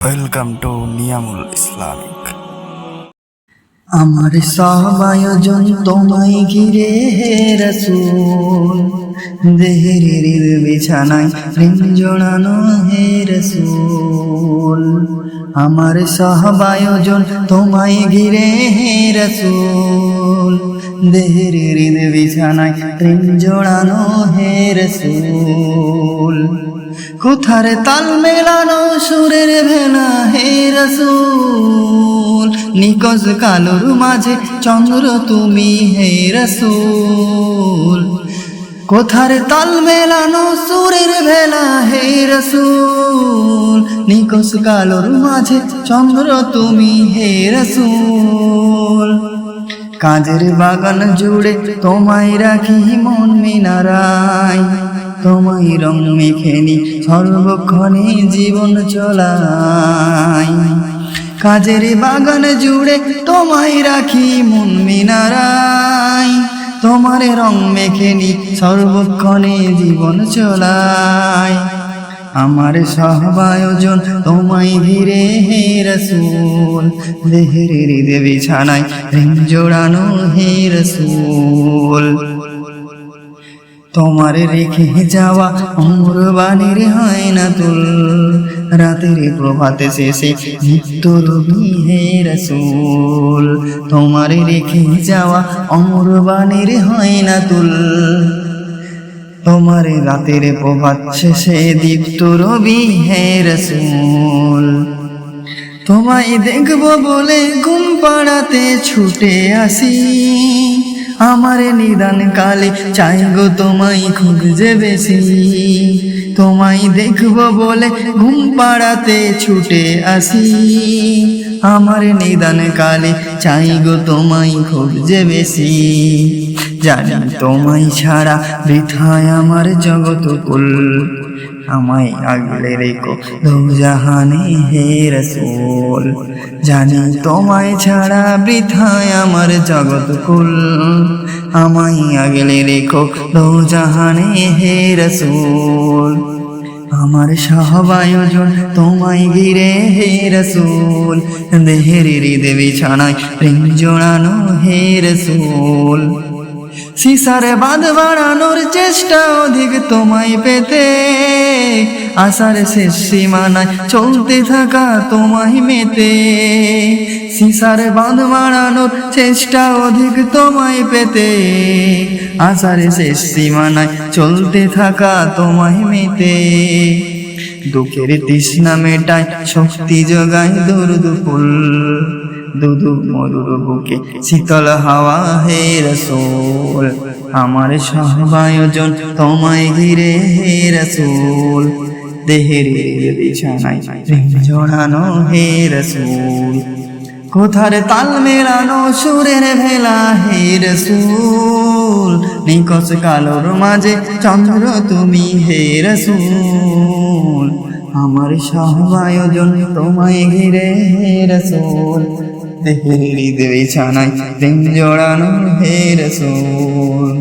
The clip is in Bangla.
Welcome to Niamul Islamic. আমার সব আয়োজন তোমায় ঘিরে হে রাসূল, দেহের হৃদ বিছানায় প্রেম জড়ানো হে রাসূল। আমার সব আয়োজন তোমায় ঘিরে হে রাসূল, দেহের হৃদ বিছানায় প্রেম জড়ানো হে রাসূল। কোথার তাল মেলানো সুরের ভেলা হে রাসূল, নিকজ কালোর মাঝে চন্দ্র তুমি হে রাসূল। কোথার তাল মেলানো সুরের ভেলা হে রাসূল, নিকজ কালোর মাঝে চন্দ্র তুমি হে রাসূল। কাজের বাগান জুড়ে তোমায় রাখি মন মিনারায়, তোমায় রং মেখেনি সর্বক্ষণে জীবন চলাই। কাজের বাগান জুড়ে তোমায় রাখি মন মিনারায়, তোমার রং মেখেনি সর্বক্ষণে জীবন চলাই। আমার সব আয়োজন তোমায় ঘিরে হে রাসূল, দেহের হৃদ বিছানায় প্রেম জোড়ানো হে রাসূল। তোমার রেখে যাওয়া অমর বাণীর হয় না তুল, রাতের প্রভাতে শেষে নিত্য রবি হে রাসূল। তোমার রেখে যাওয়া অমর বাণীর হয় না তুল, তোমার রাতের প্রভাত শেষে দীপ্ত রবি হে রাসূল। তোমায় দেখব বলে ঘুম পাড়াতে ছুটে আসি, আমার নিদান কালে চাই গো তোমায় খুঁজে বেশি। তোমায় দেখব বলে ঘুম পাড়াতে ছুটে আসি, আমার নিদান কালে চাই গো তোমায় খুঁজে বেশি। জানি তোমায় ছাড়া বৃথায় আমার জগৎ কুল, আমায় আগলে রেখো দোজাহানে হে রাসূল। জানি তোমায় ছাড়া বৃথায় আমার জগৎ কুল, আমায় আগলে রেখো দোজাহানে হে রাসূল। আমার সব আয়োজন তোমায় ঘিরে হে রাসূল, দেহের হৃদ বিছানায় প্রেম জোড়ানো হে রাসূল। সিসার বাঁধ বাড়ানোর চেষ্টা অধিক তোমায় পেতে, আশার শেষ সীমানায় চলতে থাকা তোমায় মেতে। সিসার বাঁধ বাড়ানোর চেষ্টা অধিক তোমায় পেতে, আশার শেষ সীমানায় চলতে থাকা তোমায় মেতে। দুঃখের তৃষ্ণা মেটায় শক্তি যোগায় দরুদ ফুল, দুদু মরুর বুকে শীতল হাওয়া হে রাসূল। আমার সব আয়োজন তোমায় ঘিরে হে রাসূল, দেহের বিছানায় প্রেম জড়ানো হে রাসূল। কোথার তাল মেলানো সুরের ভেলা হে রাসূল, নিকষ কালোর মাঝে চন্দ্র তুমি হে রাসূল। আমার সব আয়োজন তোমায় ঘিরে হে রাসূল, দেহের হৃদ বিছানায় প্রেম জড়ানো হে রাসূল।